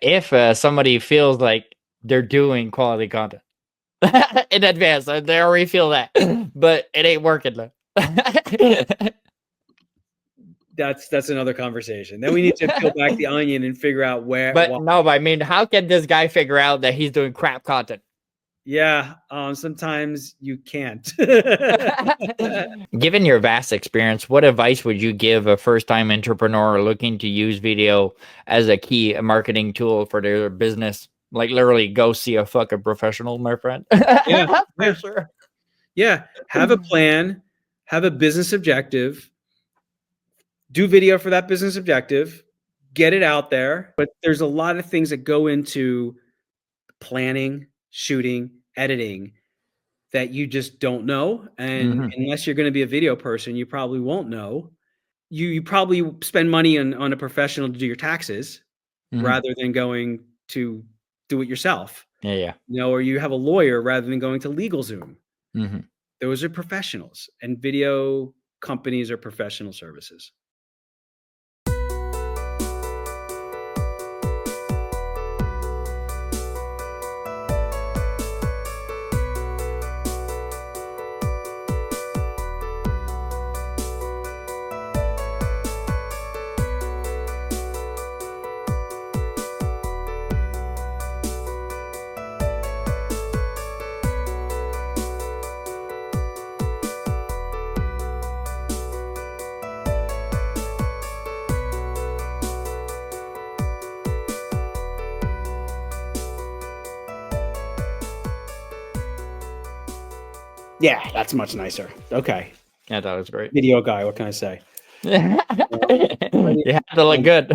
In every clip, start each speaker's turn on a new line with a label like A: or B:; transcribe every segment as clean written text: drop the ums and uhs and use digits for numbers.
A: if somebody feels like they're doing quality content in advance, they already feel that, but it ain't working though.
B: That's another conversation. Then we need to peel back the onion and figure out where.
A: But I mean, how can this guy figure out that he's doing crap content?
B: Yeah, sometimes you can't.
A: Given your vast experience, what advice would you give a first-time entrepreneur looking to use video as a key marketing tool for their business? Like literally go see a fucking professional, my friend.
B: Yeah,
A: for sure.
B: Yeah, have a plan, have a business objective, do video for that business objective, get it out there. But there's a lot of things that go into planning, shooting, editing that you just don't know. And unless you're going to be a video person, you probably won't know. You probably spend money on a professional to do your taxes rather than going to do it yourself.
A: Yeah.
B: You know, or you have a lawyer rather than going to LegalZoom. Those are professionals, and video companies are professional services. Yeah, that's much nicer. Okay.
A: Yeah, that was great.
B: Video guy, what can I say?
A: You have to look good.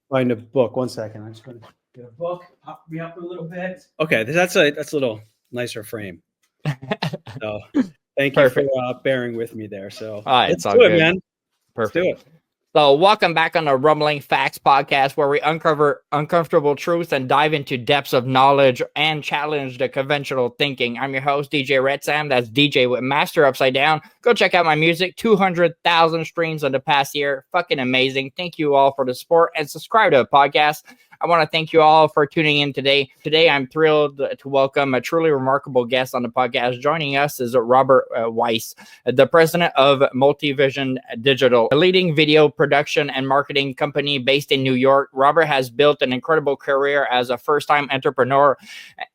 B: Find a book. 1 second. I'm just going to get a book. Pop me up a little bit. Okay, that's a little nicer frame. So thank you for bearing with me there. So
A: it's all good,
B: man.
A: Perfect.
B: Let's do it.
A: So welcome back on the Rumbling Facts podcast, where we uncover uncomfortable truths and dive into depths of knowledge and challenge the conventional thinking. I'm your host, DJ Red Sam. That's DJ with Master Upside Down. Go check out my music. 200,000 streams in the past year. Fucking amazing. Thank you all for the support and subscribe to the podcast. I want to thank you all for tuning in today. Today, I'm thrilled to welcome a truly remarkable guest on the podcast. Joining us is Robert Weiss, the president of MultiVision Digital, a leading video production and marketing company based in New York. Robert has built an incredible career as a first-time entrepreneur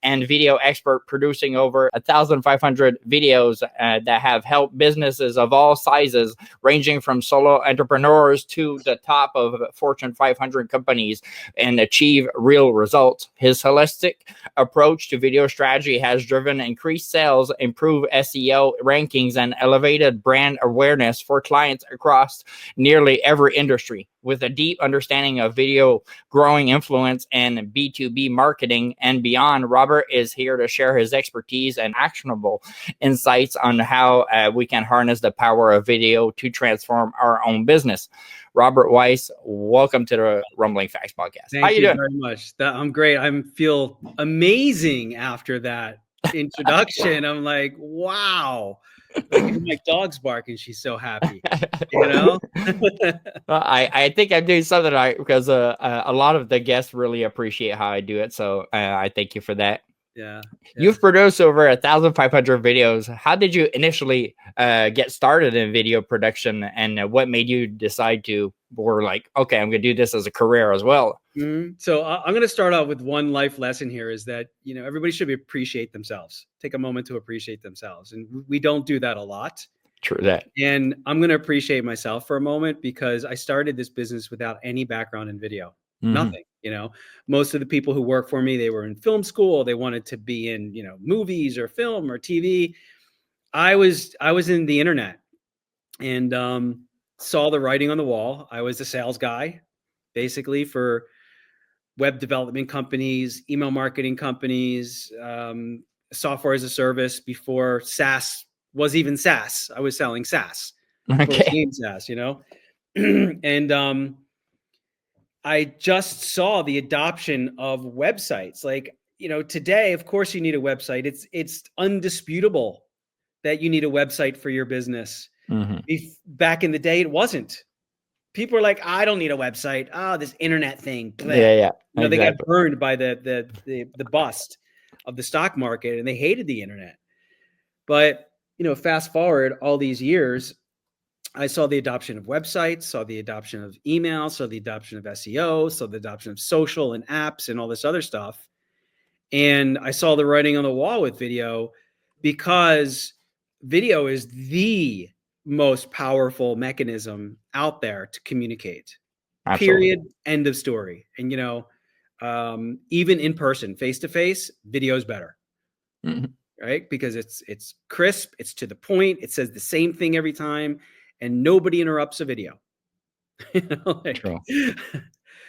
A: and video expert, producing over 1,500 videos that have helped businesses of all sizes, ranging from solo entrepreneurs to the top of Fortune 500 companies, and achieve real results. His holistic approach to video strategy has driven increased sales, improved SEO rankings, and elevated brand awareness for clients across nearly every industry. With a deep understanding of video growing influence and B2B marketing and beyond, Robert is here to share his expertise and actionable insights on how we can harness the power of video to transform our own business. Robert Weiss, welcome to the Rumbling Facts podcast.
B: Thank you doing? Very much. I'm great. I feel amazing after that introduction. I'm like, wow. My dog's barking. She's so happy. You know.
A: I think I'm doing something right because a lot of the guests really appreciate how I do it. So I thank you for that.
B: Yeah.
A: You've produced over 1,500 videos. How did you initially get started in video production, and what made you decide to, or like, okay, I'm going to do this as a career as well?
B: So I'm going to start out with one life lesson here is that, you know, everybody should appreciate themselves. Take a moment to appreciate themselves. And we don't do that a lot.
A: True that.
B: And I'm going to appreciate myself for a moment because I started this business without any background in video. Nothing, you know. Most of the people who work for me, they were in film school. They wanted to be in, you know, movies or film or TV. I was in the internet and saw the writing on the wall. I was a sales guy, basically, for web development companies, email marketing companies, software as a service before SaaS was even SaaS. I was selling SaaS.
A: Okay.
B: SaaS, you know, and I just saw the adoption of websites. Like, you know, today, of course, you need a website. It's undisputable that you need a website for your business. Back in the day, it wasn't. people are like, I don't need a website. Oh, this internet thing. Bleh.
A: Yeah,
B: They got
A: exactly.
B: burned by the bust of the stock market, and they hated the internet. But fast forward all these years, I saw the adoption of websites, saw the adoption of email, saw the adoption of SEO, saw the adoption of social and apps and all this other stuff. And I saw the writing on the wall with video, because video is the most powerful mechanism out there to communicate.
A: Absolutely.
B: Period. End of story. And even in person, face to face, video is better, right? Because it's crisp, it's to the point, it says the same thing every time, and nobody interrupts a video.
A: True.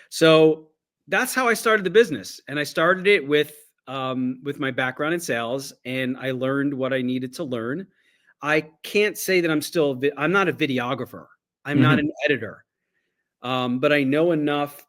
B: So that's how I started the business, and I started it with my background in sales, and I learned what I needed to learn. I can't say that I'm not a videographer. I'm not an editor. But I know enough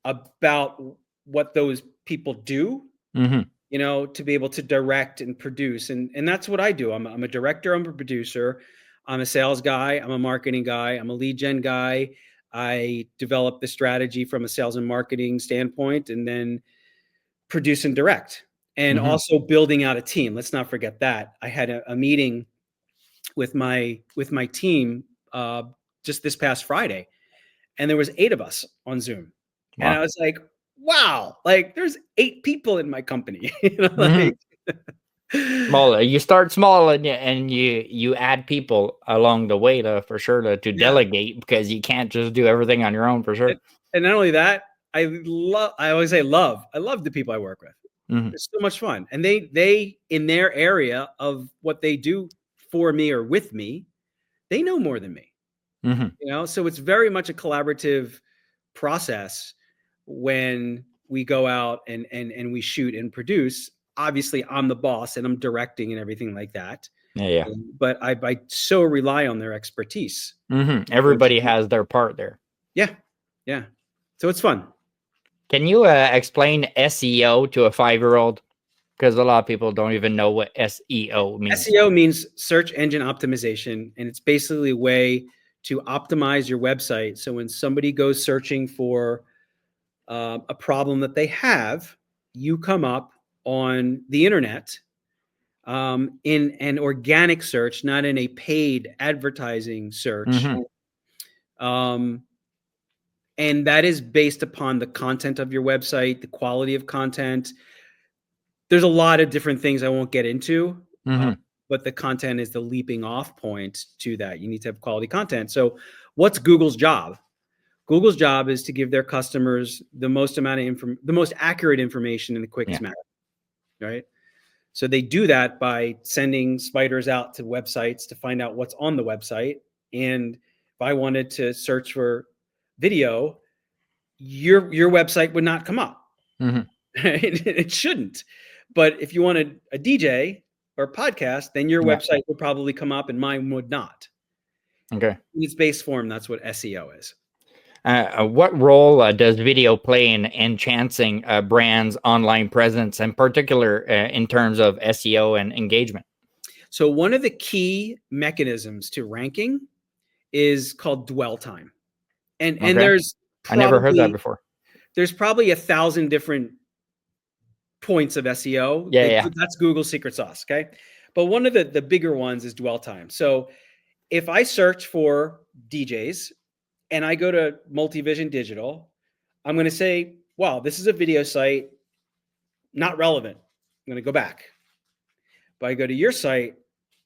B: about what those people do, to be able to direct and produce. And that's what I do. I'm a director. I'm a producer. I'm a sales guy. I'm a marketing guy. I'm a lead gen guy. I develop the strategy from a sales and marketing standpoint, and then produce and direct, and also building out a team. Let's not forget that. I had a meeting with my team just this past Friday, and there was 8 of us on Zoom. Wow. And I was like, wow, like there's 8 people in my company.
A: Well, you start small, and you add people along the way for sure to delegate, because you can't just do everything on your own, for sure.
B: And not only that, I always say I love the people I work with. It's so much fun. And they in their area of what they do for me or with me, they know more than me. So it's very much a collaborative process when we go out and we shoot and produce. Obviously, I'm the boss and I'm directing and everything like that.
A: Yeah.
B: But I so rely on their expertise.
A: Everybody has their part there.
B: Yeah. So it's fun.
A: Can you explain SEO to a 5-year-old? Because a lot of people don't even know what SEO means.
B: SEO means search engine optimization, and it's basically a way to optimize your website. So when somebody goes searching for a problem that they have, you come up on the internet in an organic search, not in a paid advertising search. And that is based upon the content of your website, the quality of content. There's a lot of different things I won't get into, but the content is the leaping off point to that. You need to have quality content. So what's Google's job? Google's job is to give their customers the most accurate information in the quickest manner, right? So they do that by sending spiders out to websites to find out what's on the website. And if I wanted to search for video, your website would not come up. It shouldn't. But if you wanted a DJ or a podcast, then your website would probably come up and mine would not.
A: Okay.
B: In its base form, that's what SEO is.
A: What role does video play in enhancing brands' online presence, in particular in terms of SEO and engagement?
B: So one of the key mechanisms to ranking is called dwell time. And there's
A: I never heard that before.
B: There's probably 1,000 different points of SEO.
A: Yeah.
B: That's Google's secret sauce, okay? But one of the bigger ones is dwell time. So if I search for DJs and I go to MultiVision Digital, I'm going to say, wow, this is a video site, not relevant. I'm going to go back. But I go to your site,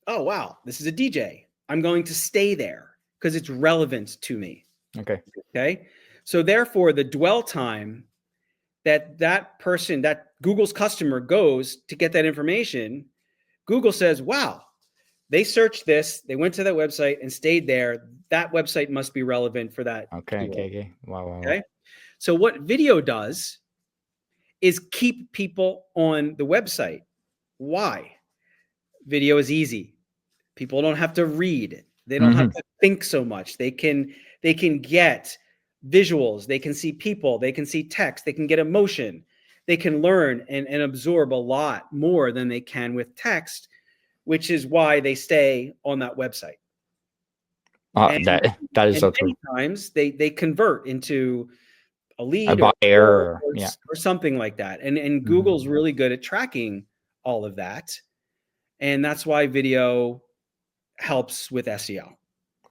B: oh, wow, this is a DJ. I'm going to stay there because it's relevant to me. Okay. So therefore, the dwell time that person, that Google's customer goes to get that information, Google says, wow, they searched this, they went to that website and stayed there. That website must be relevant for that.
A: Okay. Wow.
B: Okay. So what video does is keep people on the website. Why? Video is easy. People don't have to read. They don't have to think so much. They can get visuals. They can see people. They can see text. They can get emotion. They can learn and absorb a lot more than they can with text, which is why they stay on that website. And
A: that is
B: and
A: so true.
B: many times they convert into a
A: A
B: lead or
A: buyer, or, yeah.
B: or something like that. And
A: Mhm.
B: Google's really good at tracking all of that. And that's why video helps with SEO.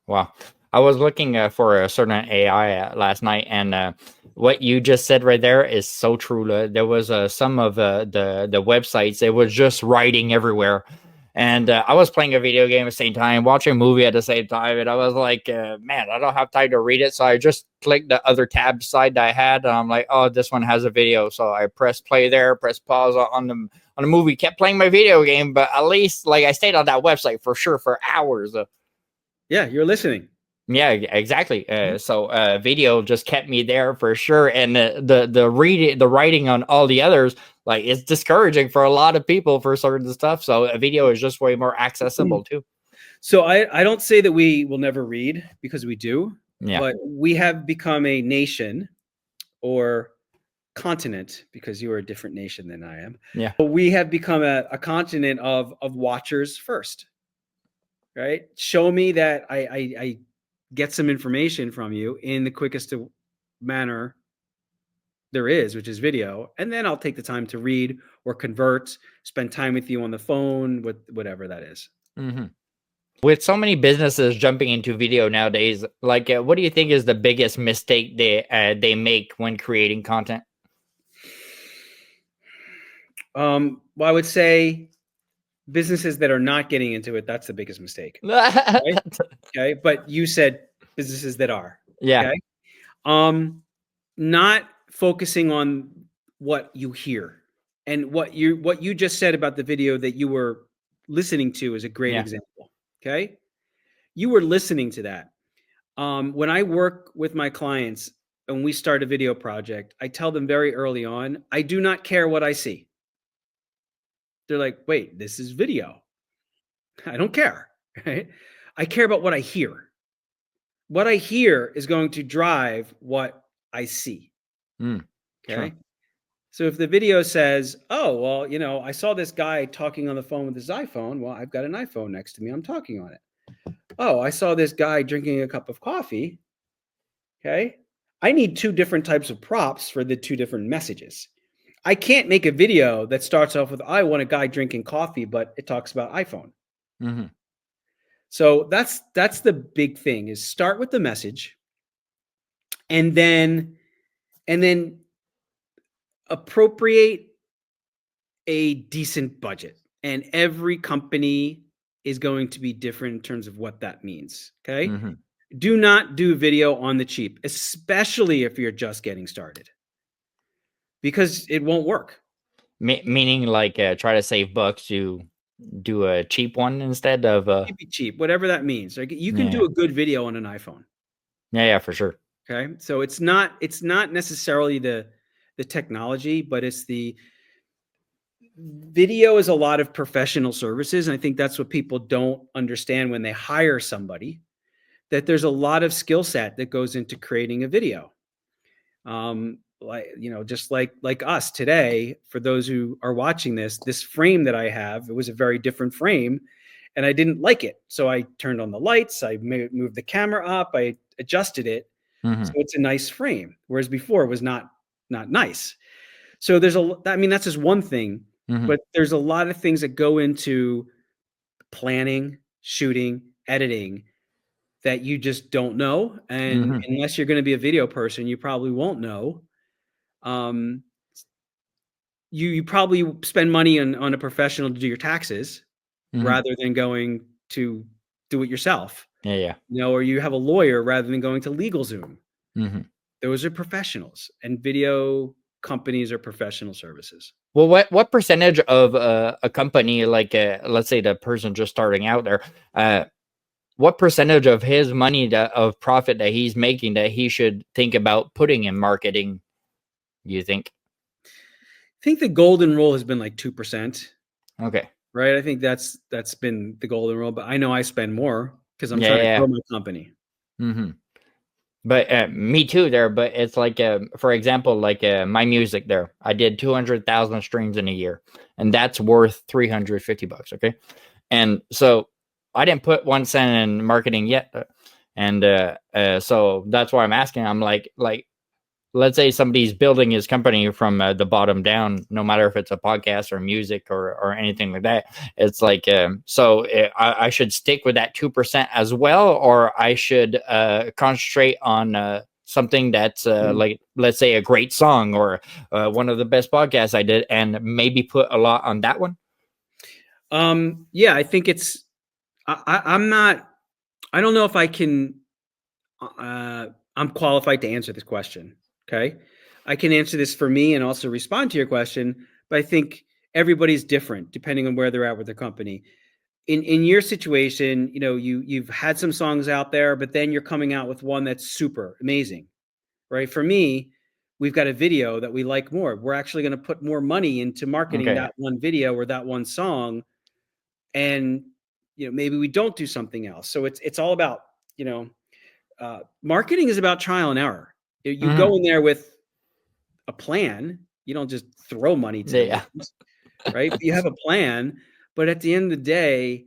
A: Wow. I was looking for a certain AI last night, and what you just said right there is so true. There was some of the websites, it was just writing everywhere. And I was playing a video game at the same time, watching a movie at the same time, and I was like, man, I don't have time to read it. So I just clicked the other tab side that I had, and I'm like, oh, this one has a video. So I pressed play there, press pause on the movie, kept playing my video game, but at least like I stayed on that website for sure for hours.
B: Yeah, you're listening.
A: Yeah, exactly. So video just kept me there for sure, and the writing on all the others, like, it's discouraging for a lot of people for certain stuff. So a video is just way more accessible too.
B: So I don't say that we will never read, because we do,
A: Yeah,
B: but we have become a nation or continent, because you are a different nation than I am.
A: yeah.
B: But we have become a continent of watchers first, right? Show me that I get some information from you in the quickest manner there is, which is video, and then I'll take the time to read or convert, spend time with you on the phone, with whatever that is.
A: Hmm. With so many businesses jumping into video nowadays, like, what do you think is the biggest mistake they make when creating content?
B: Well, I would say businesses that are not getting into it, that's the biggest mistake. Right? Okay. But you said businesses that are.
A: Yeah.
B: Okay. Not focusing on what you hear. And what you just said about the video that you were listening to is a great
A: Yeah.
B: example. Okay. You were listening to that. When I work with my clients and we start a video project, I tell them very early on, I do not care what I see. They're like, wait, this is video. I don't care. Right? I care about what I hear. What I hear is going to drive what I see.
A: Mm,
B: Okay.
A: sure.
B: So if the video says, oh, well, I saw this guy talking on the phone with his iPhone. Well, I've got an iPhone next to me. I'm talking on it. Oh, I saw this guy drinking a cup of coffee. Okay. I need two different types of props for the two different messages. I can't make a video that starts off with, I want a guy drinking coffee, but it talks about iPhone.
A: Hmm.
B: So that's the big thing, is start with the message and then appropriate a decent budget. And every company is going to be different in terms of what that means. Okay.
A: Hmm.
B: Do not do video on the cheap, especially if you're just getting started, because it won't work.
A: Meaning, like, try to save bucks, you do a cheap one instead of
B: Keep it cheap, whatever that means. Like, you can
A: yeah,
B: do a good video on an iPhone.
A: yeah, for sure.
B: Okay. So it's not necessarily the technology, but it's the video is a lot of professional services. And I think that's what people don't understand when they hire somebody, that there's a lot of skill set that goes into creating a video. Just like us today, for those who are watching this frame that I have, it was a very different frame and I didn't like it. So I turned on the lights, I moved the camera up, I adjusted it. So
A: Hmm.
B: it's a nice frame. Whereas before it was not nice. So that's just one thing,
A: Hmm.
B: but there's a lot of things that go into planning, shooting, editing that you just don't know. And
A: Hmm.
B: unless you're going to be a video person, you probably won't know. Um, you probably spend money on a professional to do your taxes
A: Hmm.
B: rather than going to do it yourself,
A: Yeah, yeah.
B: or you have a lawyer rather than going to LegalZoom.
A: Hmm.
B: Those are professionals, and video companies are professional services.
A: Well, what percentage of a company, like, let's say the person just starting out there, what percentage of his money of profit that he's making that he should think about putting in marketing, you think?
B: I think the golden rule has been like 2%,
A: Okay.
B: right? I think that's been the golden rule, but I know I spend more because I'm
A: Yeah,
B: trying to
A: yeah.
B: grow my company.
A: Hmm. But me too there. But it's like, for example, like, my music there, I did 200,000 streams in a year, and that's worth $350. Okay. And so I didn't put 1 cent in marketing yet. And so that's why I'm asking. I'm like, let's say somebody's building his company from the bottom down, no matter if it's a podcast or music or anything like that. It's like, I should stick with that 2% as well, or I should concentrate on something that's like, let's say, a great song or one of the best podcasts I did, and maybe put a lot on that one.
B: Yeah, I think it's, I'm not, I don't know if I can, I'm qualified to answer this question. Okay. I can answer this for me and also respond to your question, but I think everybody's different depending on where they're at with their company. In your situation, you know, you've had some songs out there, but then you're coming out with one that's super amazing, right? For me, we've got a video that we like more. We're actually going to put more money into marketing
A: Okay.
B: that one video or that one song, and you know, maybe we don't do something else. So it's all about, you know, marketing is about trial and error. You go in there with a plan. You don't just throw money to the winds, right? You have a plan, but at the end of the day,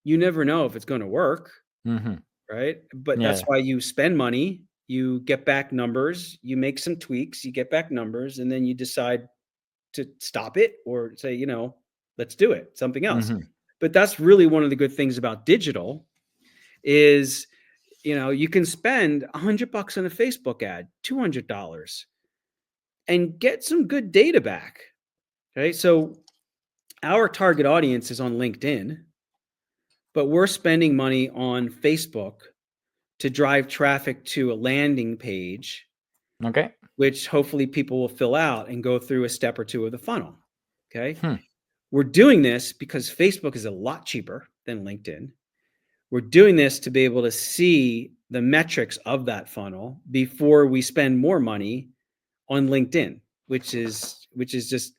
B: you never know if it's going to work, right? But that's why you spend money, you get back numbers, you make some tweaks, you get back numbers, and then you decide to stop it or say, you know, let's do it, something else. But that's really one of the good things about digital is, you know, you can spend $100 on a Facebook ad, $200, and get some good data back. Okay. So our target audience is on LinkedIn, but we're spending money on Facebook to drive traffic to a landing page.
A: Okay.
B: Which hopefully people will fill out and go through a step or two of the funnel. Okay. We're doing this because Facebook is a lot cheaper than LinkedIn. We're doing this to be able to see the metrics of that funnel before we spend more money on LinkedIn, which is just,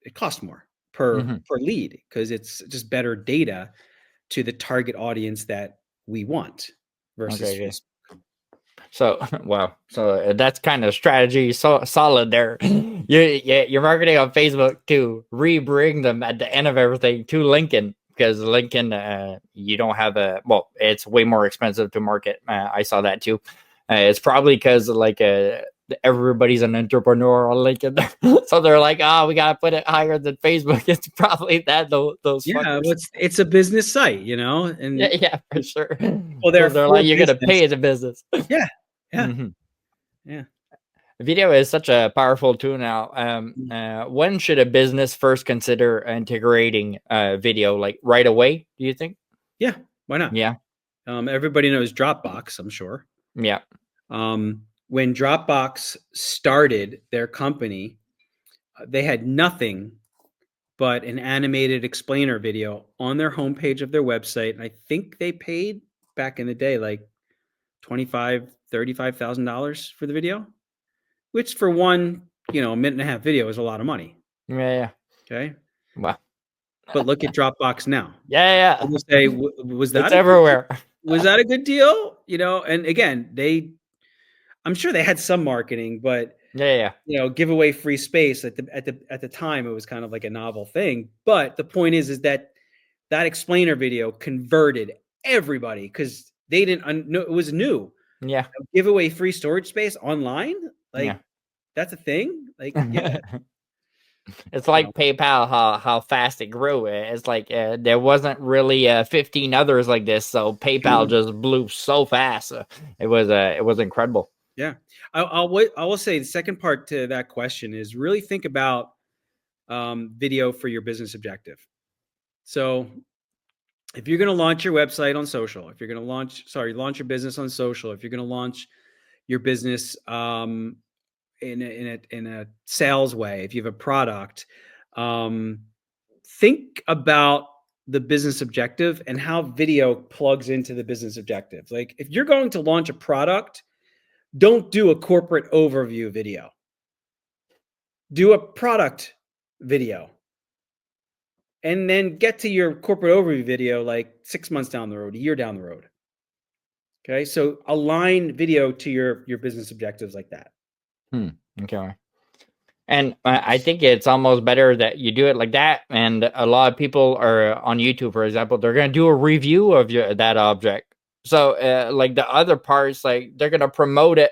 B: it costs more per lead because it's just better data to the target audience that we want versus Facebook.
A: So, wow. So that's kind of strategy. So solid there. You're marketing on Facebook to re-bring them at the end of everything to LinkedIn, because LinkedIn, you don't have it's way more expensive to market. I saw that too. It's probably because like everybody's an entrepreneur on LinkedIn, so they're like, we gotta put it higher than Facebook. It's probably that those.
B: Yeah, it's a business site, you know, and
A: yeah, for sure.
B: Well,
A: they're like, you're gonna pay the business.
B: Yeah.
A: Video is such a powerful tool now. When should a business first consider integrating video? Like right away, do you think?
B: Yeah, why not?
A: Yeah.
B: Everybody knows Dropbox, I'm sure.
A: Yeah.
B: When Dropbox started their company, they had nothing but an animated explainer video on their homepage of their website. And I think they paid back in the day like $25,000, $35,000 for the video, which for one, you know, a minute and a half video is a lot of money.
A: Yeah.
B: Okay.
A: Wow.
B: But look at Dropbox now.
A: Yeah.
B: We'll say, was that
A: everywhere?
B: Was that a good deal? You know, and again, I'm sure they had some marketing, but
A: yeah.
B: You know, give away free space at the time, it was kind of like a novel thing. But the point is that explainer video converted everybody because they didn't know it was new.
A: Yeah.
B: Give away free storage space online, like that's a thing. Like, yeah.
A: It's like PayPal, how fast it grew. It's like there wasn't really 15 others like this, so PayPal just blew so fast. It was incredible.
B: Yeah, I will say the second part to that question is really think about video for your business objective. So if you're going to launch your website on social, if you're going to launch your business on social, if you're going to launch your business in a sales way, if you have a product, think about the business objective and how video plugs into the business objective. Like if you're going to launch a product, don't do a corporate overview video. Do a product video. And then get to your corporate overview video like 6 months down the road, a year down the road. Okay, so align video to your business objectives like that.
A: Okay. And I think it's almost better that you do it like that. And a lot of people are on YouTube, for example, they're going to do a review of that object. So like the other parts, like they're gonna promote it.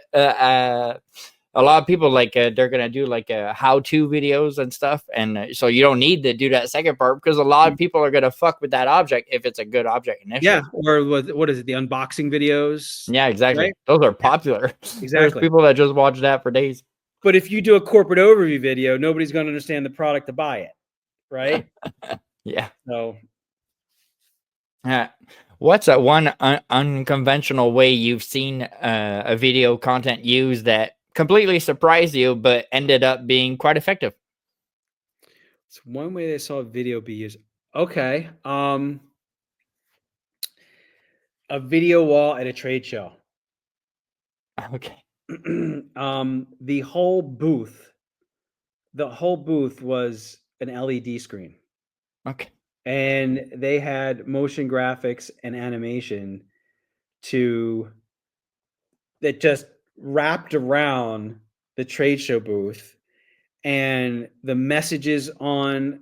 A: A lot of people like they're gonna do like how-to videos and stuff, and so you don't need to do that second part because a lot of people are gonna fuck with that object if it's a good object initially.
B: Yeah, or what is it? The unboxing videos.
A: Yeah, exactly.
B: Right?
A: Those are
B: Yeah,
A: popular. There's
B: exactly.
A: people that just watch that for days.
B: But if you do a corporate overview video, nobody's going to understand the product to buy it, right?
A: Yeah.
B: So,
A: What's a one unconventional way you've seen a video content used that completely surprised you, but ended up being quite effective?
B: it's one way they saw a video be used. Okay. A video wall at a trade show.
A: Okay.
B: The whole booth was an LED screen.
A: Okay.
B: And they had motion graphics and animation that just wrapped around the trade show booth, and the messages on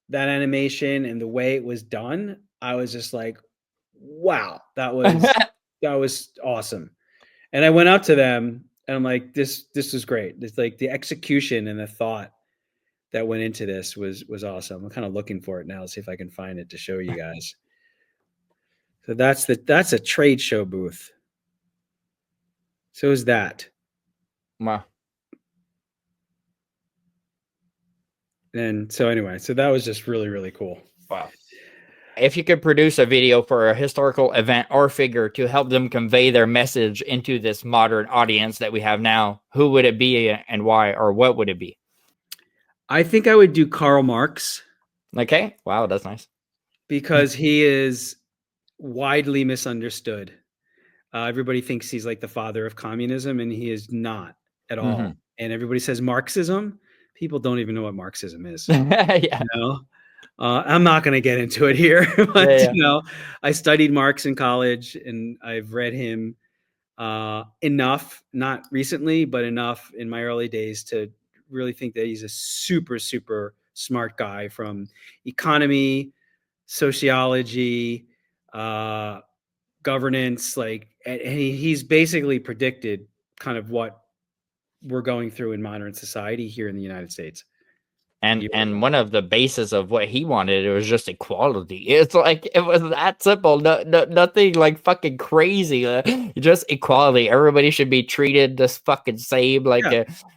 B: that animation and the way it was done, I was just like, wow, that was awesome. And I went out to them and I'm like, this was great. It's like the execution and the thought that went into this was awesome. I'm kind of looking for it now to see if I can find it to show you guys. So that's a trade show booth. So is that.
A: Wow.
B: And so anyway, so that was just really, really cool.
A: Wow. If you could produce a video for a historical event or figure to help them convey their message into this modern audience that we have now, who would it be and why, or what would it be?
B: I think I would do Karl Marx.
A: Okay. Wow, that's nice.
B: Because he is widely misunderstood. Everybody thinks he's like the father of communism, and he is not at all.
A: Mm-hmm.
B: And everybody says Marxism. People don't even know what Marxism is.
A: Yeah.
B: You know? I'm not going to get into it here, but
A: Yeah.
B: you know, I studied Marx in college, and I've read him enough, not recently, but enough in my early days to really think that he's a super, super smart guy from economy, sociology, governance, like, and he's basically predicted kind of what we're going through in modern society here in the United States.
A: And one of the bases of what he wanted, it was just equality. It's like it was that simple. Nothing like fucking crazy. Just equality. Everybody should be treated the fucking same. Like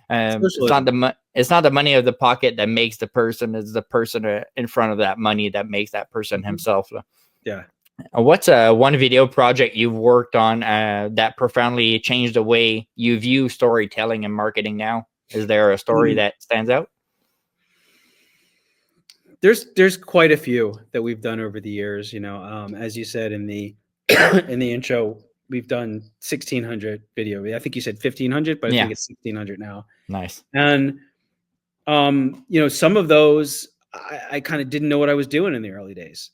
A: it's not the money of the pocket that makes the person. It's the person in front of that money that makes that person himself.
B: Yeah.
A: What's one video project you've worked on that profoundly changed the way you view storytelling and marketing now? Is there a story that stands out?
B: There's quite a few that we've done over the years, you know. As you said in the in the intro, we've done 1,600 video. I think you said 1,500, but I think it's 1,600 now.
A: Nice.
B: And you know, some of those I kind of didn't know what I was doing in the early days,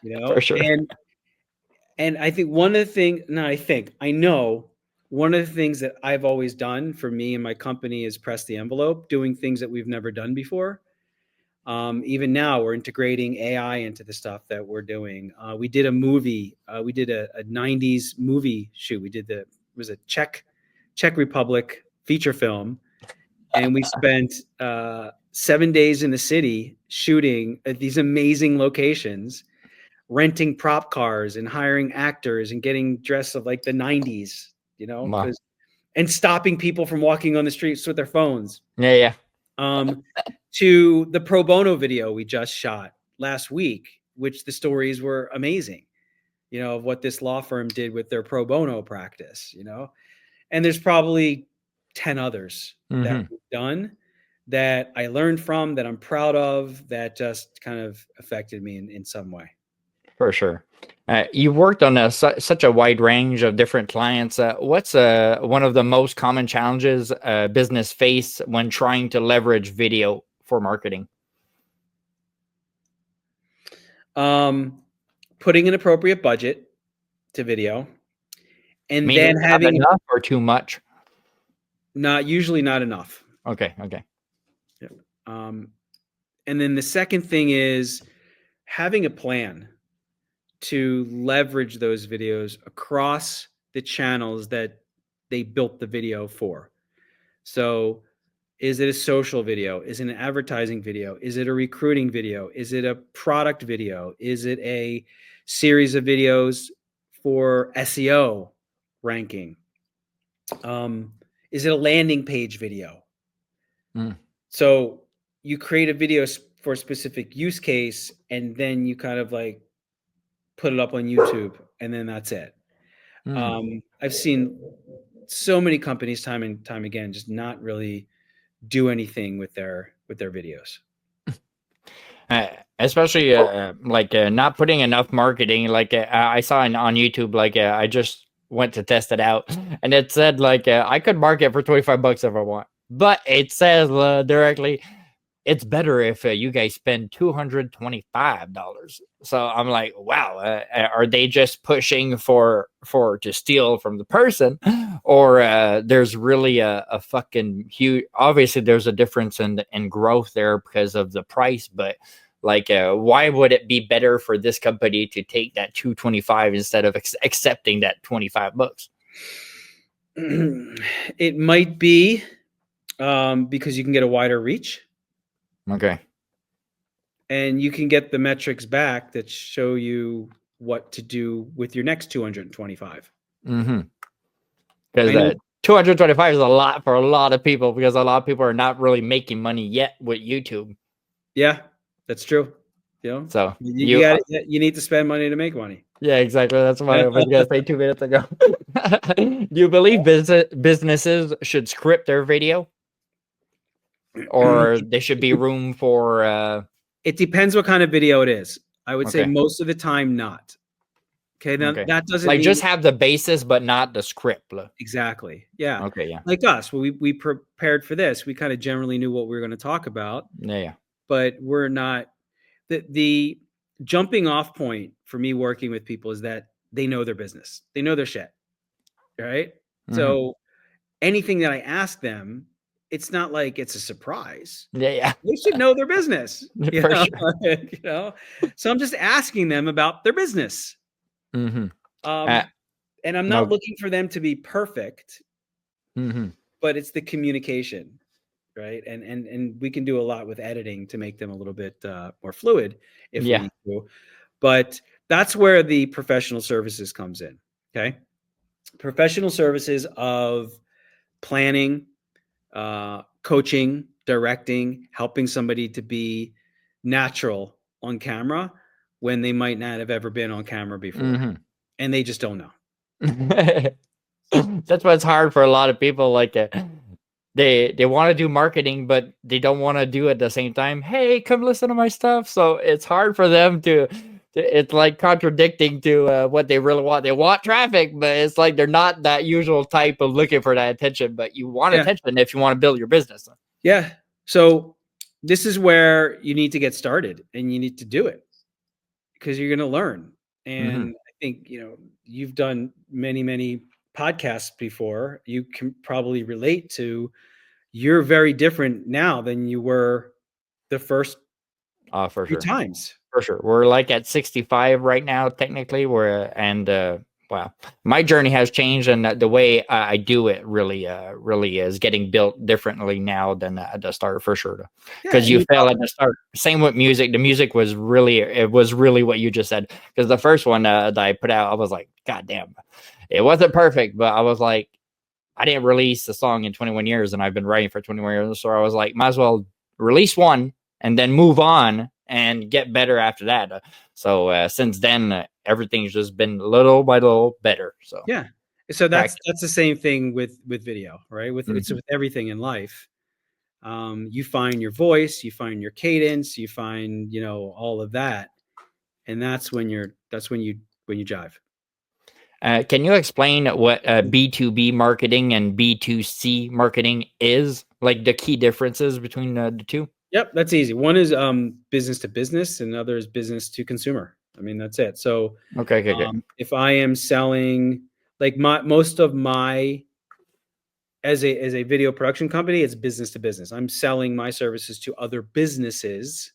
B: you know.
A: For sure.
B: And I think one of the things, I know one of the things that I've always done for me and my company is press the envelope, doing things that we've never done before. Even now, we're integrating AI into the stuff that we're doing. We did a movie. We did a 90s movie shoot. It was a Czech Republic feature film. And we spent 7 days in the city shooting at these amazing locations, renting prop cars and hiring actors and getting dressed of like the 90s, you know,
A: Wow.
B: and stopping people from walking on the streets with their phones.
A: Yeah.
B: To the pro bono video we just shot last week, which the stories were amazing, you know, of what this law firm did with their pro bono practice, you know. And there's probably 10 others that we've done that I learned from, that I'm proud of, that just kind of affected me in some way.
A: For sure. You've worked on such a wide range of different clients. What's one of the most common challenges business face when trying to leverage video for marketing?
B: Putting an appropriate budget to video, and
A: Meaning
B: then having
A: enough or too much.
B: Usually not enough.
A: Okay.
B: Yeah. And then the second thing is having a plan. to leverage those videos across the channels that they built the video for. So is it a social video? Is it an advertising video? Is it a recruiting video? Is it a product video? Is it a series of videos for SEO ranking? Is it a landing page video? So you create a video for a specific use case, and then you kind of like put it up on YouTube, and then that's it. I've seen so many companies time and time again just not really do anything with their videos.
A: Especially like not putting enough marketing. Like I saw on YouTube, like I just went to test it out, and it said like I could market for $25 if I want, but it says directly it's better if you guys spend $225. So I'm like, wow, are they just pushing for to steal from the person, or there's really a fucking huge? Obviously, there's a difference in growth there because of the price, but like, why would it be better for this company to take that $225 instead of accepting that $25?
B: It might be because you can get a wider reach.
A: Okay.
B: And you can get the metrics back that show you what to do with your next 225.
A: Because 225 is a lot for a lot of people, because a lot of people are not really making money yet with YouTube.
B: Yeah, that's true. You know,
A: so
B: you need to spend money to make money.
A: Yeah, exactly. That's what I was going to say 2 minutes ago. Do you believe businesses should script their video? Or there should be room for...
B: It depends what kind of video it is. I would say most of the time not. Okay, now that doesn't
A: like
B: mean...
A: just have the basis, but not the script.
B: Exactly. Yeah.
A: Okay, yeah.
B: Like us, we prepared for this. We kind of generally knew what we were going to talk about.
A: Yeah.
B: But we're not... The jumping off point for me working with people is that they know their business. They know their shit. Right? So anything that I ask them, it's not like it's a surprise.
A: Yeah.
B: They should know their business.
A: For sure.
B: You know? So I'm just asking them about their business. And I'm not looking for them to be perfect, but it's the communication, right? And we can do a lot with editing to make them a little bit more fluid if we need to. But that's where the professional services comes in. Okay. Professional services of planning, coaching, directing, helping somebody to be natural on camera when they might not have ever been on camera before. And they just don't know.
A: That's why it's hard for a lot of people. Like they want to do marketing, but they don't want to do it at the same time. Hey, come listen to my stuff. So it's hard for them to it's like contradicting to what they really want. They want traffic, but it's like they're not that usual type of looking for that attention, but you want attention if you want to build your business.
B: Yeah. So this is where you need to get started, and you need to do it because you're going to learn. And I think, you know, you've done many podcasts before. You can probably relate to, you're very different now than you were the first
A: for
B: few
A: sure.
B: times.
A: For sure. We're like at 65 right now, technically. Wow, my journey has changed, and the way I do it really is getting built differently now than at the start, for sure. Because you fail at the start. Same with music. The music was really what you just said. Because the first one that I put out, I was like, God damn, it wasn't perfect, but I was like, I didn't release a song in 21 years, and I've been writing for 21 years, so I was like, might as well release one and then move on and get better after that. So since then, everything's just been little by little better. So
B: yeah, so that's the same thing with video, right? It's with everything in life. You find your voice, you find your cadence, you find, you know, all of that, and that's when you jive.
A: Can you explain what B2B marketing and B2C marketing is? Like the key differences between the two?
B: Yep, that's easy. One is business to business, and the other is business to consumer. I mean, that's it. So
A: okay.
B: If I am selling, like most of my, as a video production company, it's business to business. I'm selling my services to other businesses,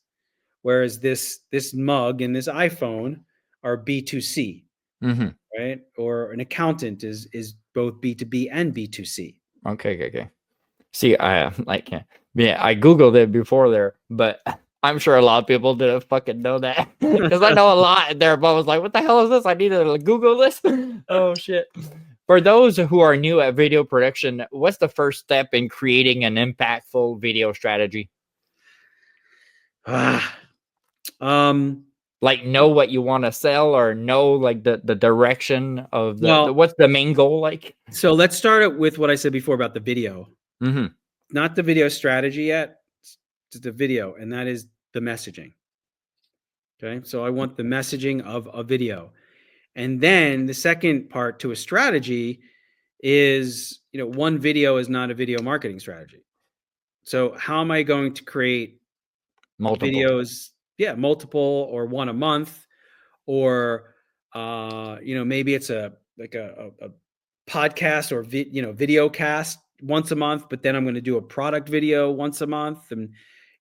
B: whereas this mug and this iPhone are B2C, right? Or an accountant is both B2B and B2C.
A: Okay. See, I like, yeah, I Googled it before there, but I'm sure a lot of people didn't fucking know that because I know a lot there, but I was like, what the hell is this? I need to Google this. Oh, shit. For those who are new at video production, what's the first step in creating an impactful video strategy? Like, know what you want to sell, or know like the direction of what's the main goal like?
B: So let's start with what I said before about the video. Not the video strategy yet, it's the video, and that is the messaging. Okay, so I want the messaging of a video. And then the second part to a strategy is, one video is not a video marketing strategy. So how am I going to create multiple videos? Yeah, multiple, or one a month, or maybe it's a podcast or video cast once a month, but then I'm going to do a product video once a month. And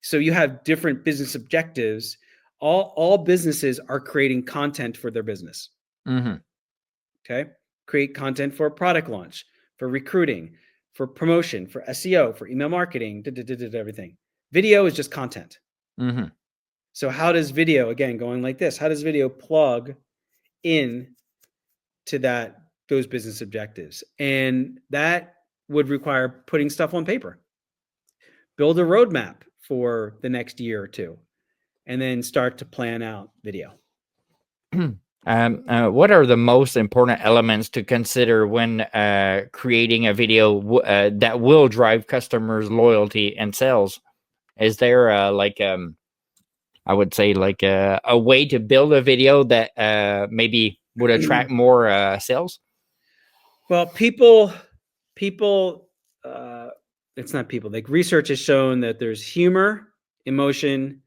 B: so you have different business objectives. All businesses are creating content for their business. Okay. Create content for a product launch, for recruiting, for promotion, for SEO, for email marketing, everything. Video is just content. So how does video, again, going like this, how does video plug in to those business objectives? And that would require putting stuff on paper. Build a roadmap for the next year or two, and then start to plan out video.
A: What are the most important elements to consider when creating a video that will drive customers' loyalty and sales? Is there I would say like a way to build a video that maybe would attract more sales?
B: Well, people, it's not people, like research has shown that there's humor, emotion,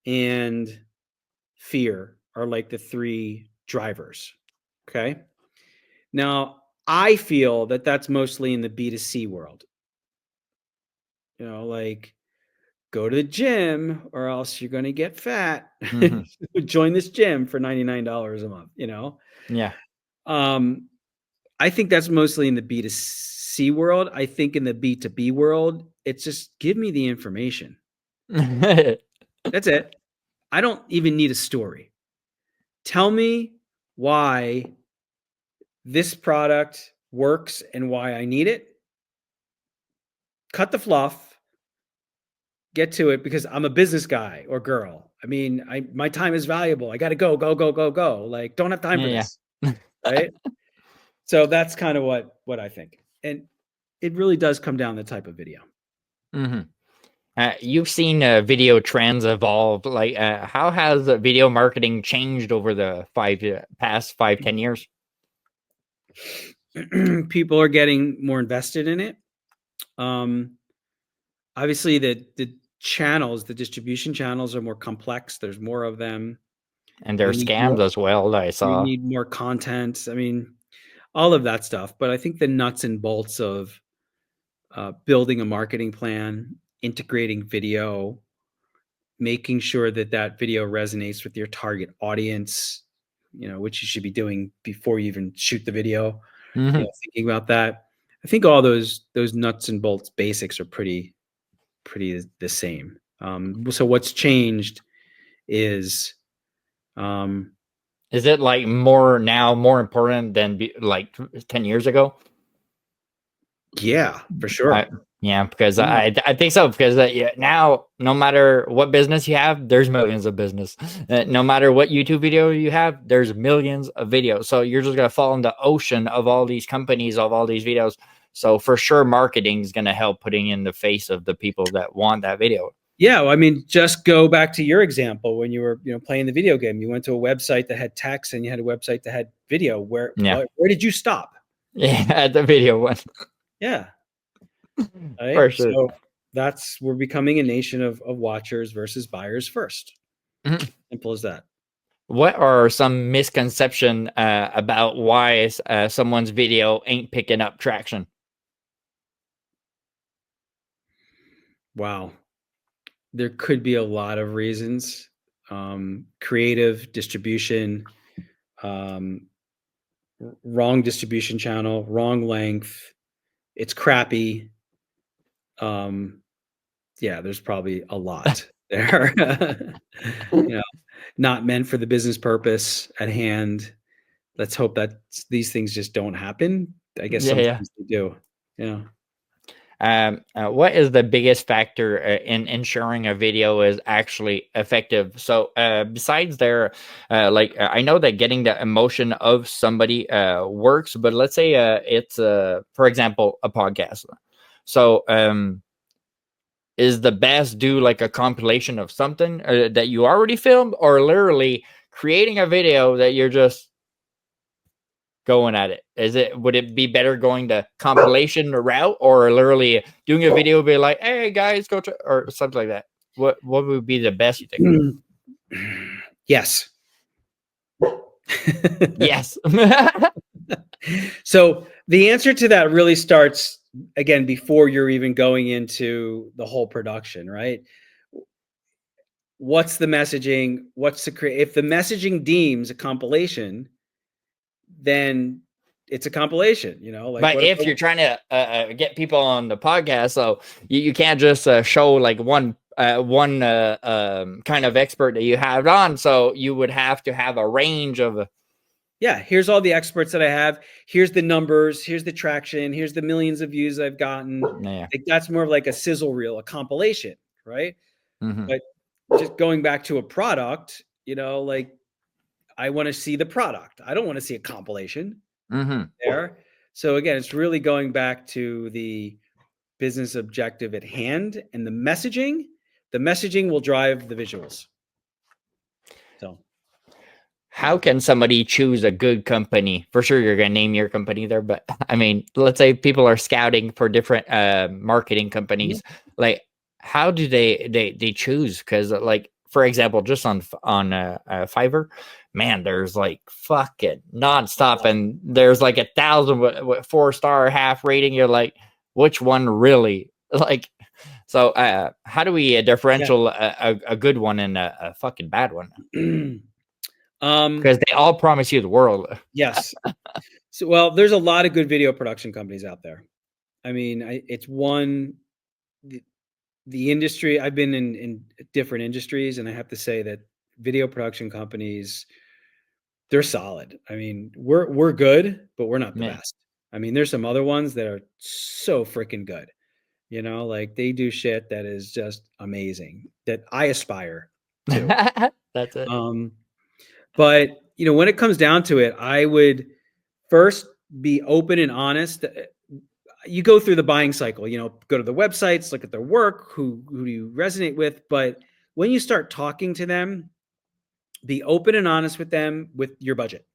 B: and fear are like the three drivers. Okay. Now, I feel that that's mostly in the B2C world. Like, go to the gym or else you're going to get fat. Join this gym for $99 a month,
A: Yeah.
B: I think that's mostly in the B2C world. I think in the B2B world, it's just give me the information. That's it. I don't even need a story. Tell me why this product works and why I need it. Cut the fluff. Get to it, because I'm a business guy or girl. I mean, my time is valuable. I got to go. Like, don't have time for this. Right? So that's kind of what I think. And it really does come down to the type of video.
A: You've seen video trends evolve. Like, how has video marketing changed over the past 5-10 years?
B: People are getting more invested in it. Obviously, the channels, the distribution channels are more complex. There's more of them.
A: And there are scams as well, I saw.
B: You need more content. I mean, all of that stuff. But I think the nuts and bolts of building a marketing plan, integrating video, making sure that video resonates with your target audience, which you should be doing before you even shoot the video. Thinking about that. I think all those nuts and bolts basics are pretty the same. So what's changed is
A: it like more important than like 10 years ago?
B: Yeah, for sure.
A: Because I think so, because now no matter what business you have, there's millions of business. No matter what YouTube video you have, there's millions of videos. So you're just going to fall in the ocean of all these companies, of all these videos. So for sure, marketing is going to help putting in the face of the people that want that video.
B: Yeah, well, I mean, just go back to your example when you were, playing the video game. You went to a website that had text, and you had a website that had video. Where did you stop?
A: Yeah, at the video one.
B: Yeah, right?
A: For sure.
B: So we're becoming a nation of watchers versus buyers first. Simple as that.
A: What are some misconceptions about why someone's video ain't picking up traction?
B: Wow. There could be a lot of reasons. Creative, distribution, wrong distribution channel, wrong length. It's crappy. Yeah, there's probably a lot there. You know, not meant for the business purpose at hand. Let's hope that these things just don't happen. I guess sometimes they do. Yeah.
A: What is the biggest factor in ensuring a video is actually effective? So besides I know that getting the emotion of somebody works, but let's say it's for example a podcast. So is the best do like a compilation of something that you already filmed, or literally creating a video that you're just going at it? Would it be better going the compilation route, or literally doing a video be like, hey guys, go to, or something like that? What would be the best, you think?
B: Yes.
A: Yes.
B: So the answer to that really starts again before you're even going into the whole production, right? What's the messaging? If the messaging deems a compilation, then it's a compation, like.
A: But if you're trying to get people on the podcast, so you can't just show like one kind of expert that you have on. So you would have to have a range of.
B: Yeah, here's all the experts that I have. Here's the numbers. Here's the traction. Here's the millions of views I've gotten.
A: Yeah.
B: Like, that's more of like a sizzle reel, a compilation, right?
A: Mm-hmm.
B: But just going back to a product, like, I want to see the product. I don't want to see a compilation there. So again, it's really going back to the business objective at hand and the messaging. The messaging will drive the visuals. So
A: how can somebody choose a good company? For sure, you're going to name your company there, but I mean, let's say people are scouting for different marketing companies. Like, how do they choose? Because, like, for example, just on Fiverr, man, there's like fucking nonstop, and there's like 1,000 with 4-star half rating. You're like, which one really? Like, so how do we differential a good one and a fucking bad one? Because they all promise you the world.
B: Yes. So, well, there's a lot of good video production companies out there. I mean, it's the industry. I've been in different industries, and I have to say that video production companies, they're solid. I mean, we're good, but we're not the best. I mean, there's some other ones that are so freaking good. Like, they do shit that is just amazing that I aspire to.
A: That's it.
B: But when it comes down to it, I would first be open and honest. You go through the buying cycle, go to the websites, look at their work, who do you resonate with. But when you start talking to them, be open and honest with them with your budget.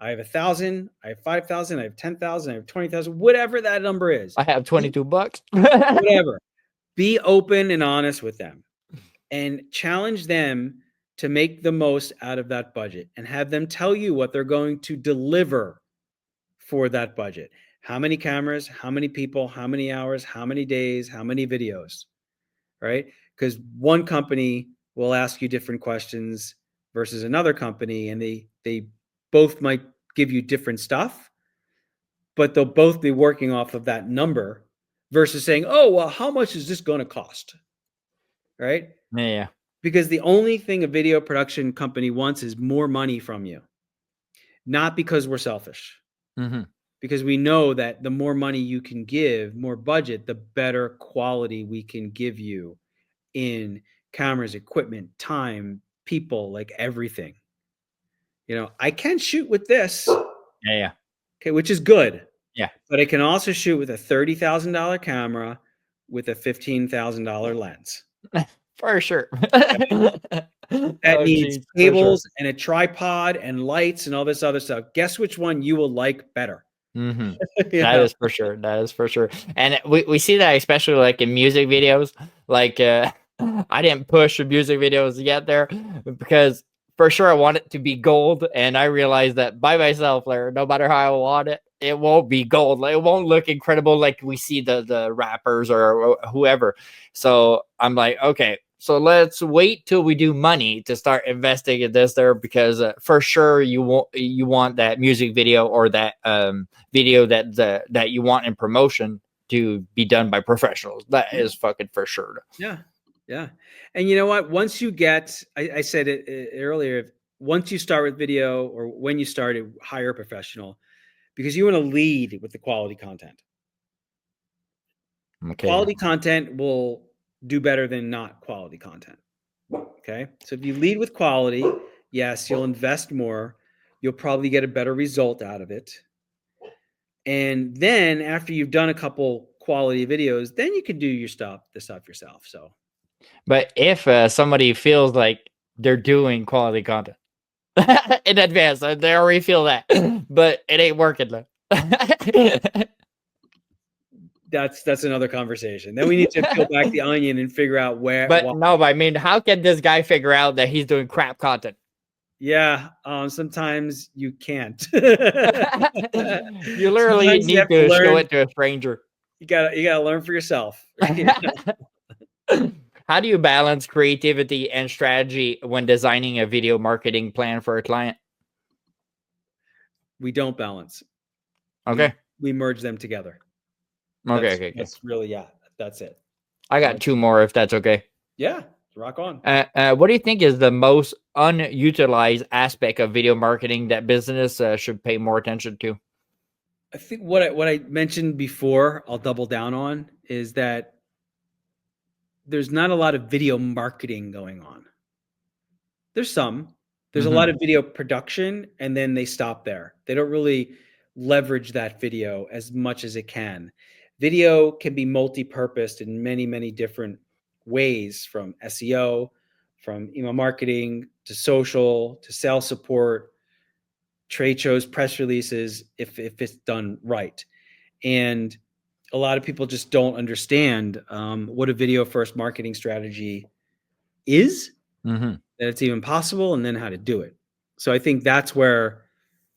B: I have 1,000, I have 5,000, I have 10,000, I have 20,000, whatever that number is.
A: I have $22.
B: Whatever. Be open and honest with them and challenge them to make the most out of that budget, and have them tell you what they're going to deliver for that budget. How many cameras, how many people, how many hours, how many days, how many videos, right? Because one company will ask you different questions versus another company, and they both might give you different stuff, but they'll both be working off of that number versus saying, oh, well, how much is this going to cost? Right?
A: Yeah.
B: Because the only thing a video production company wants is more money from you. Not because we're selfish. Because we know that the more money you can give, more budget, the better quality we can give you in cameras, equipment, time, people, like everything. I can shoot with this.
A: Yeah.
B: Okay, which is good.
A: Yeah.
B: But I can also shoot with a $30,000 camera with a $15,000 lens.
A: For sure.
B: That needs cables and a tripod and lights and all this other stuff. Guess which one you will like better?
A: That is for sure. That is for sure. And we see that especially like in music videos. Like I didn't push the music videos yet there because for sure I want it to be gold, and I realized that by myself there, no matter how I want it, it won't be gold. Like, it won't look incredible like we see the rappers or whoever. So I'm like, okay, So let's wait till we do money to start investing in this there, because for sure you want that music video or that video that you want in promotion to be done by professionals. That is fucking for sure.
B: Yeah. Yeah. And you know what? Once you get, I said it earlier, once you start with video, or when you start it, hire a professional, because you want to lead with the quality content.
A: Okay.
B: Quality content will do better than not quality content. Okay. So if you lead with quality, yes, you'll invest more. You'll probably get a better result out of it. And then after you've done a couple quality videos, then you can do the stuff yourself. So,
A: but if somebody feels like they're doing quality content in advance, they already feel that, but it ain't working though.
B: That's another conversation. Then we need to peel back the onion and figure out where.
A: But I mean, how can this guy figure out that he's doing crap content?
B: Yeah, sometimes you can't.
A: You literally need to show it to a stranger.
B: You gotta learn for yourself.
A: How do you balance creativity and strategy when designing a video marketing plan for a client?
B: We don't balance.
A: Okay.
B: We merge them together.
A: Okay.
B: That's really, that's it.
A: I got two more, if that's okay.
B: Yeah, rock on.
A: What do you think is the most unutilized aspect of video marketing that business should pay more attention to?
B: I think what I mentioned before, I'll double down on, is that there's not a lot of video marketing going on. There's a lot of video production, and then they stop there. They don't really leverage that video as much as it can. Video can be multi-purposed in many, many different ways, from SEO, from email marketing, to social, to sales support, trade shows, press releases, if it's done right. And a lot of people just don't understand what a video first marketing strategy is, that it's even possible, and then how to do it. So I think that's where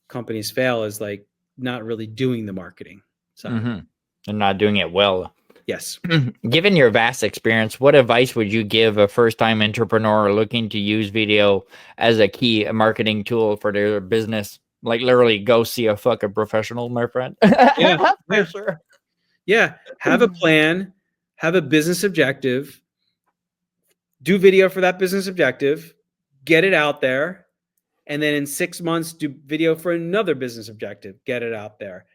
B: companies fail, is like not really doing the marketing. So
A: and not doing it well.
B: Yes.
A: Given your vast experience, what advice would you give a first-time entrepreneur looking to use video as a key marketing tool for their business? Like, literally, go see a fucking professional, my friend.
B: Yeah,
A: for sure.
B: Yeah. Have a plan, have a business objective, do video for that business objective, get it out there, and then in 6 months, do video for another business objective, get it out there.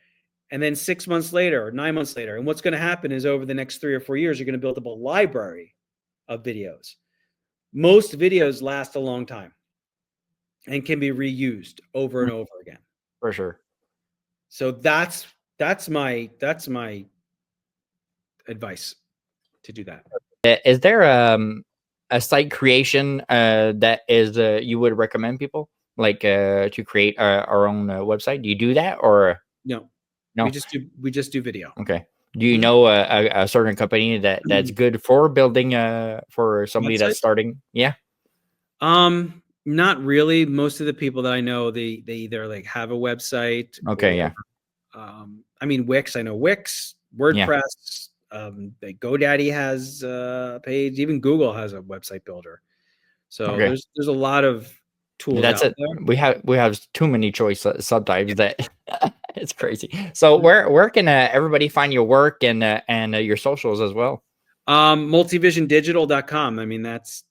B: And then 6 months later, or 9 months later. And what's going to happen is, over the next 3 or 4 years, you're going to build up a library of videos. Most videos last a long time and can be reused over and over again.
A: For sure.
B: So that's my advice to do that.
A: Is there a site creation that is you would recommend people, like to create our own website? Do you do that, or
B: no?
A: No,
B: we just do video.
A: Okay. Do you know a certain company that's good for building for somebody that's starting? Yeah.
B: Not really. Most of the people that I know, they either like have a website.
A: Okay.
B: Or, I mean, Wix. I know Wix, WordPress. Like GoDaddy has a page. Even Google has a website builder. So there's a lot of tools.
A: That's it. There. We have too many choices sometimes that it's crazy. So where can everybody find your work and your socials as well?
B: MultiVisionDigital.com. I mean, that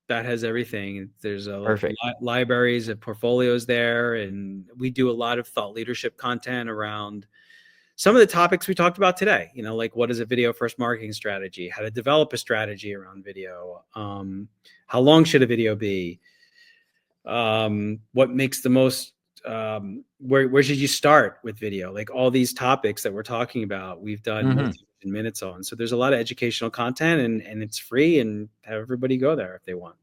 B: has everything. There's a libraries of portfolios there, and we do a lot of thought leadership content around some of the topics we talked about today. You know, like, what is a video first marketing strategy? How to develop a strategy around video? How long should a video be? What makes the most? Where should you start with video? Like, all these topics that we're talking about, we've done minutes on. So there's a lot of educational content, and it's free, and have everybody go there if they want.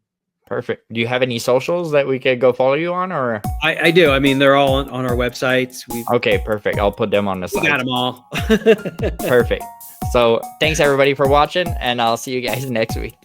A: Perfect. Do you have any socials that we could go follow you on, or?
B: I do. I mean, they're all on our websites.
A: Okay, perfect. I'll put them on the side.
B: We got them all.
A: Perfect. So thanks everybody for watching, and I'll see you guys next week.